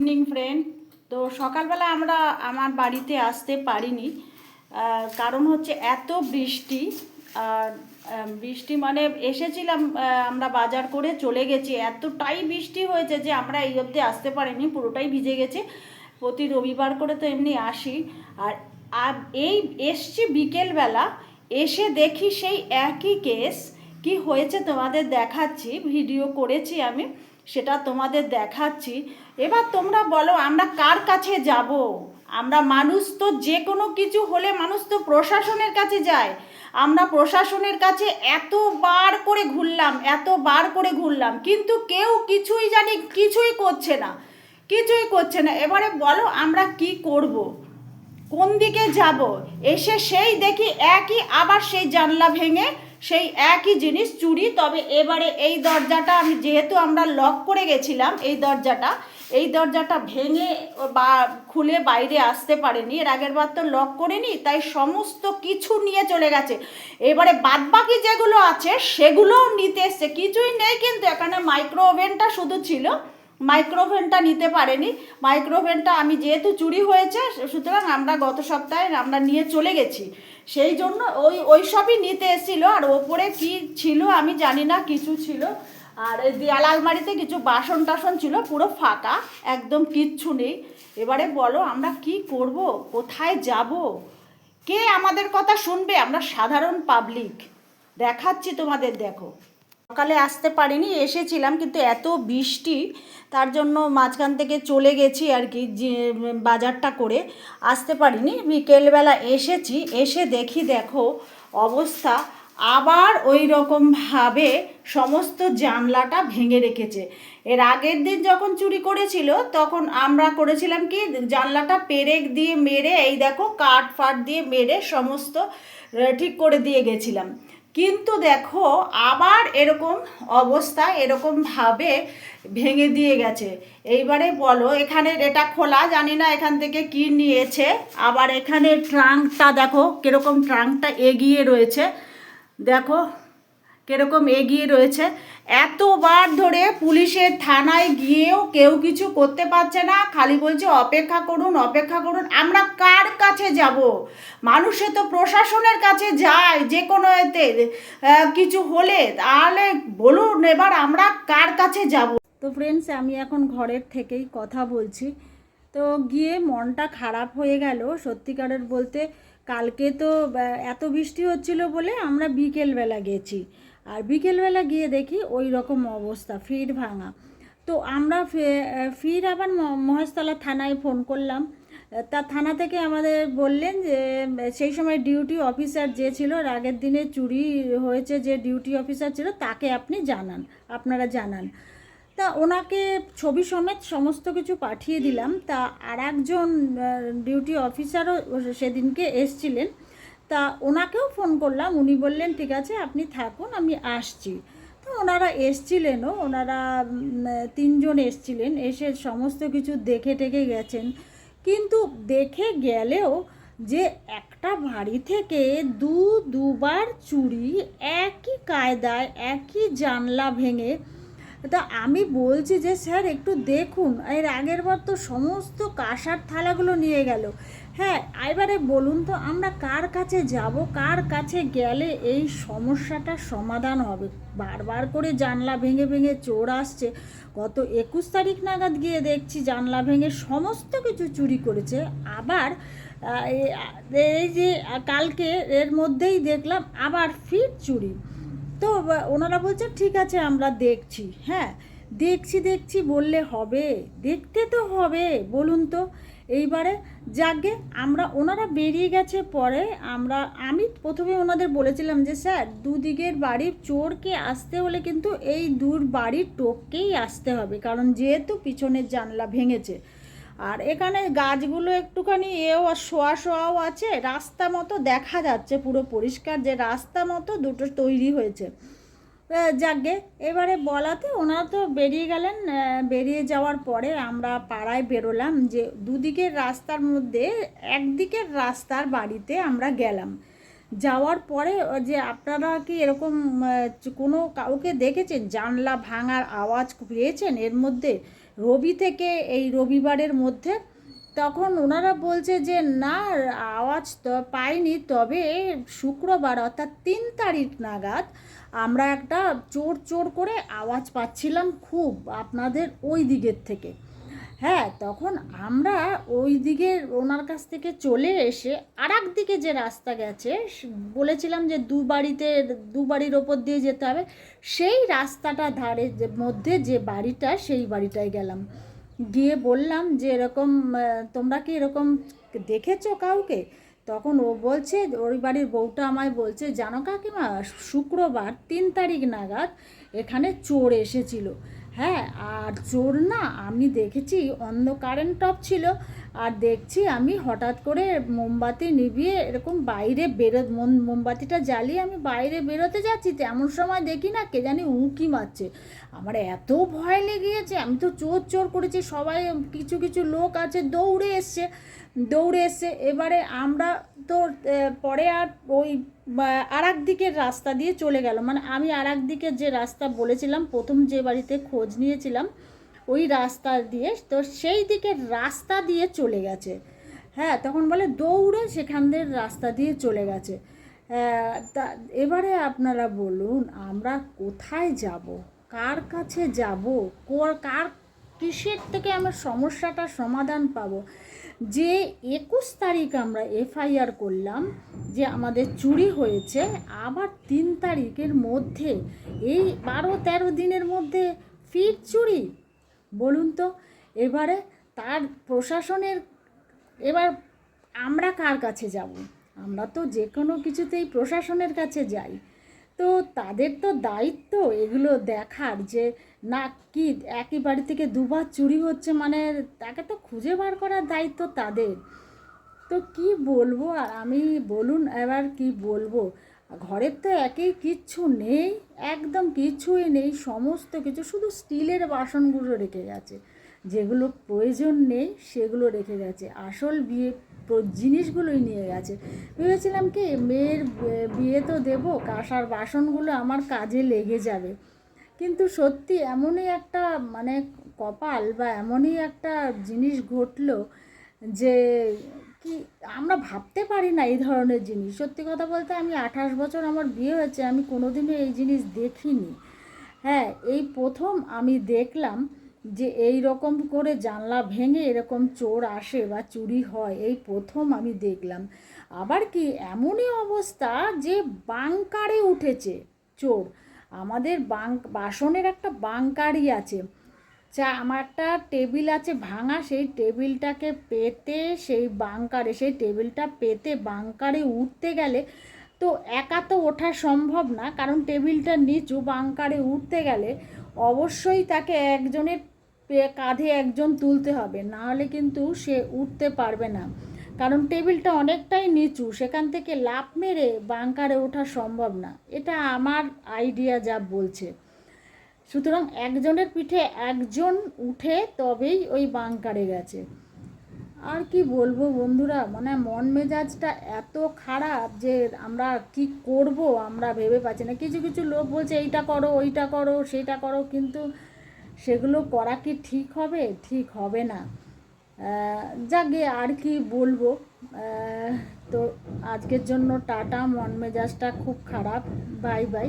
Evening friend. তো সকালবেলা আমরা আমার বাড়িতে আসতে পারিনি, কারণ হচ্ছে এত বৃষ্টি। আর বৃষ্টি মানে এসেছিলাম, আমরা বাজার করে চলে গেছি, এতটাই বৃষ্টি হয়েছে যে আমরা এই অবধি আসতে পারিনি, পুরোটাই ভিজে গেছে। প্রতি রবিবার করে তো এমনি আসি। আর আর এই এসছি বিকেলবেলা, এসে দেখি সেই একই কেস। কি হয়েছে তোমাদের দেখাচ্ছি, ভিডিও করেছি আমি, সেটা তোমাদের দেখাচ্ছি। এবার তোমরা বলো আমরা কার কাছে যাব? আমরা মানুষ তো যে কোনো কিছু হলে মানুষ তো প্রশাসনের কাছে যায়। আমরা প্রশাসনের কাছে এতবার করে ঘুরলাম, কিন্তু কেউ কিছুই করছে না, কিছুই করছে না। এবারে বলো আমরা কি করব, কোন দিকে যাব? এসে সেই দেখি একই, আবার সেই জানলা ভেঙে সেই একই জিনিস চুরি। তবে এবারে এই দরজাটা আমি, যেহেতু আমরা লক করে গেছিলাম, এই দরজাটা ভেঙে বা খুলে বাইরে আসতে পারেনি। এর আগের বার তো লক করেনি, তাই সমস্ত কিছু নিয়ে চলে গেছে। এবারে বাদবাকি যেগুলো আছে সেগুলোও নিতে এসছে, কিছুই নেই। কিন্তু এখানে মাইক্রো ওভেনটা শুধু ছিল, মাইক্রোওভেনটা নিতে পারেনি। মাইক্রোওভেনটা আমি, যেহেতু চুরি হয়েছে, সুতরাং আমরা গত সপ্তাহে আমরা নিয়ে চলে গেছি, সেই জন্য ওই সবই নিতে এসেছিলো। আর ওপরে কি ছিল আমি জানি না, কিছু ছিল। আর এই দেয়াল আলমারিতে কিছু বাসন টাসন ছিল, পুরো ফাঁকা, একদম কিচ্ছু নেই। এবারে বলো আমরা কি করব, কোথায় যাব, কে আমাদের কথা শুনবে? আমরা সাধারণ পাবলিক। দেখাচ্ছি তোমাদের, দেখো। সকালে আসতে পারিনি, এসেছিলাম, কিন্তু এত বৃষ্টি, তার জন্য মাঝখান থেকে চলে গেছি আর কি, যে বাজারটা করে আসতে পারিনি। বিকেলবেলা এসেছি, এসে দেখি দেখো অবস্থা, আবার ওই রকমভাবে সমস্ত জানলাটা ভেঙে রেখেছে। এর আগের দিন যখন চুরি করেছিল, তখন আমরা করেছিলাম কি, জানলাটা পেরেক দিয়ে মেরে, এই দেখো কাঠ ফাট দিয়ে মেরে সমস্ত ঠিক করে দিয়ে গেছিলাম। কিন্তু দেখো আবার এরকম অবস্থা, এরকমভাবে ভেঙে দিয়ে গেছে। এইবারে বলো, এখানে এটা খোলা, জানি না এখান থেকে কি নিয়েছে। আবার এখানে ট্রাঙ্কটা দেখো কীরকম, ট্রাঙ্কটা এগিয়ে রয়েছে, দেখো কীরকম এগিয়ে রয়েছে। এতবার ধরে পুলিশের থানায় গিয়েও কেউ কিছু করতে পারছে না, খালি বলছে অপেক্ষা করুন, অপেক্ষা করুন। আমরা কার কাছে যাব? মানুষে তো প্রশাসনের কাছে যায় যে কোনো এতে কিছু হলে, তাহলে বলুন এবার আমরা কার কাছে যাব? তো ফ্রেন্ডস, আমি এখন ঘরের থেকেই কথা বলছি। তো গিয়ে মনটা খারাপ হয়ে গেল সত্যিকারের বলতে। কালকে তো এত বৃষ্টি হচ্ছিল বলে আমরা বিকেলবেলা গেছি, আর বিকেলবেলা গিয়ে দেখি ওই রকম অবস্থা, ফির ভাঙা। তো আমরা ফির আবার মহেশতলা থানায় ফোন করলাম। তা থানা থেকে আমাদের বললেন যে সেই সময় ডিউটি অফিসার যে ছিল, আগের দিনে চুরি হয়েছে যে ডিউটি অফিসার ছিল, তাকে আপনারা জানান। তা ওনাকে ছবি সমেত সমস্ত কিছু পাঠিয়ে দিলাম। তা আর একজন ডিউটি অফিসারও সেদিনকে এসছিলেন, তা ওনাকেও ফোন করলাম। উনি বললেন ঠিক আছে আপনি থাকুন, আমি আসছি। তো ওনারা এসছিলেনও, ওনারা তিনজন এসছিলেন, এসে সমস্ত কিছু দেখে টেকে গেছেন। কিন্তু দেখে গেলেও যে একটা বাড়ি থেকে দুবার চুরি, একই কায়দায়, একই জানলা ভেঙে। তা আমি বলছি যে স্যার একটু দেখুন, এর আগের বার তো সমস্ত কাঁসার থালাগুলো নিয়ে গেল। হ্যাঁ, এবারে বলুন তো আমরা কার কাছে যাব, কার কাছে গেলে এই সমস্যাটার সমাধান হবে? বারবার করে জানলা ভেঙে ভেঙে চোর আসছে। গত 21 তারিখ নাগাদ গিয়ে দেখছি জানলা ভেঙে সমস্ত কিছু চুরি করেছে। আবার এই যে কালকে এর মধ্যেই দেখলাম আবার ফির চুরি। তো ওনারা বলছে ঠিক আছে আমরা দেখছি। হ্যাঁ, দেখছি বললে হবে? দেখতে তো হবে, বলুন তো। এইবারে যাকে আমরা, ওনারা বেরিয়ে গেছে পরে, আমি প্রথমে ওনাদের বলেছিলাম যে স্যার দুদিকের বাড়ির চোরকে আসতে হলে কিন্তু এই দূর বাড়ির টোপকেই আসতে হবে, কারণ যেহেতু পিছনের জানলা ভেঙেছে। আর এখানে গাছগুলো একটুখানি শোয়াও আছে, রাস্তা মতো দেখা যাচ্ছে, পুরো পরিষ্কার যে রাস্তা মতো দুটো তৈরি হয়েছে। যাকে এবারে বলাতে ওনারা তো বেরিয়ে গেলেন। বেরিয়ে যাওয়ার পরে আমরা পাড়ায় বেরোলাম, যে দুদিকের রাস্তার মধ্যে একদিকের রাস্তার বাড়িতে আমরা গেলাম। যাওয়ার পরে যে আপনারা কি এরকম কোনো কাউকে দেখেছেন, জানলা ভাঙার আওয়াজ পেয়েছেন এর মধ্যে? রবি থেকে এই রবিবারের মধ্যে। তখন ওনারা বলছে যে না, আওয়াজ তো পাইনি, তবে শুক্রবার অর্থাৎ 3 তারিখ নাগাদ আমরা একটা চোর চোর করে আওয়াজ পাচ্ছিলাম খুব আপনাদের ওই দিকের থেকে। হ্যাঁ, তখন আমরা ওই দিকে ওনার কাছ থেকে চলে এসে আর দিকে যে রাস্তা গেছে, বলেছিলাম যে দু বাড়ির ওপর দিয়ে যেতে হবে, সেই রাস্তাটা ধারে মধ্যে যে বাড়িটা, সেই বাড়িটায় গেলাম। গিয়ে বললাম যে এরকম তোমরা কি এরকম দেখেছো কাউকে? তখন ও বলছে, ওই বাড়ির বউটা আমায় বলছে, জানো কাকিমা, শুক্রবার 3 তারিখ নাগাদ এখানে চোর এসেছিল। হ্যাঁ, আর চোর না, আমি দেখেছি কারেন্ট টপ ছিল, আর দেখছি আমি হঠাৎ করে মোমবাতি নিভিয়ে এরকম বাইরে মোমবাতিটা জ্বালিয়ে আমি বাইরে বেরোতে যাচ্ছি, তেমন সময় দেখি না কে জানি উঁকি মারছে। আমার এত ভয় লেগে গেছে, আমি তো চোর চোর করেছি, সবাই কিছু কিছু লোক আছে দৌড়ে এসছে। এবারে আমরা তো পরে আর ওই আর দিকের রাস্তা দিয়ে চলে গেল, মানে আমি আর দিকের যে রাস্তা বলেছিলাম, প্রথম যে বাড়িতে খোঁজ নিয়েছিলাম ওই রাস্তা দিয়ে, তো সেই দিকের রাস্তা দিয়ে চলে গেছে। হ্যাঁ, তখন বলে দৌড়ে সেখানদের রাস্তা দিয়ে চলে গেছে। তা এবারে আপনারা বলুন, আমরা কোথায় যাব, কার কাছে যাব, কার কিসের থেকে আমরা সমস্যাটার সমাধান পাবো? যে 21 তারিখ আমরা এফআইআর করলাম যে আমাদের চুরি হয়েছে, আবার 3 তারিখের মধ্যে এই 12-13 দিনের মধ্যে ফির চুরি, বলুন তো। এবারে তার প্রশাসনের, এবার আমরা কার কাছে যাব? আমরা তো যে কোনো কিছুতেই প্রশাসনের কাছে যাই, তো তাদের তো দায়িত্ব এগুলো দেখার, যে না কি একই বাড়ি থেকে দুবার চুরি হচ্ছে, মানে তাকে তো খুঁজে বার করার দায়িত্ব তাদের। তো কি বলবো আর আমি, বলুন এবার কি বলবো? ঘরের তো একই কিচ্ছু নেই, একদম কিছুই নেই, সমস্ত কিছু শুধু স্টিলের বাসনগুলো রেখে গেছে, যেগুলো প্রয়োজন নেই সেগুলো রেখে গেছে, আসল জিনিসগুলোই নিয়ে গেছে। ভেবেছিলাম কি মেয়ের বিয়ে তো দেবো, কাঁসার বাসনগুলো আমার কাজে লেগে যাবে, কিন্তু সত্যি এমনই একটা মানে কপাল বা এমনই একটা জিনিস ঘটলো যে কি আমরা ভাবতে পারি না এই ধরনের জিনিস। সত্যি কথা বলতে আমি 28 বছর আমার বিয়ে হয়েছে, আমি কোনোদিনও এই জিনিস দেখিনি। হ্যাঁ, এই প্রথম আমি দেখলাম যে এই রকম করে জানলা ভেঙে এরকম চোর আসে বা চুরি হয়, এই প্রথম আমি দেখলাম। আবার কি এমনই অবস্থা যে বাংকারে উঠেছে চোর, আমাদের বাসনের একটা বাংকারই আছে। আমার একটা টেবিল আছে ভাঙা, সেই টেবিলটাকে পেতে সেই টেবিলটা পেতে বাংকারে উঠতে গেলে তো একা তো ওঠা সম্ভব না, কারণ টেবিলটা নিচু, বাংকারে উঠতে গেলে অবশ্যই তাকে একজনের কাঁধে একজন তুলতে হবে, না হলে কিন্তু সে উঠতে পারবে না, কারণ টেবিলটা অনেকটাই নিচু, সেখান থেকে লাফ মেরে বাংকারে ওঠা সম্ভব না, এটা আমার আইডিয়া যা বলছে। সুতরাং একজনের পিঠে একজন উঠে তবেই ওই বাংকারে গেছে। আর কি বলবো বন্ধুরা, মানে মন মেজাজটা এত খারাপ যে আমরা কি করব আমরা ভেবে পাচ্ছি না। কিছু কিছু লোক বলছে এইটা করো, ওইটা করো, সেইটা করো, কিন্তু সেগুলো করা কি ঠিক হবে? ঠিক হবে না। যাকে আর কি বলবো। তো আজকের জন্য টাটা, মন মেজাজটা খুব খারাপ, বাই বাই।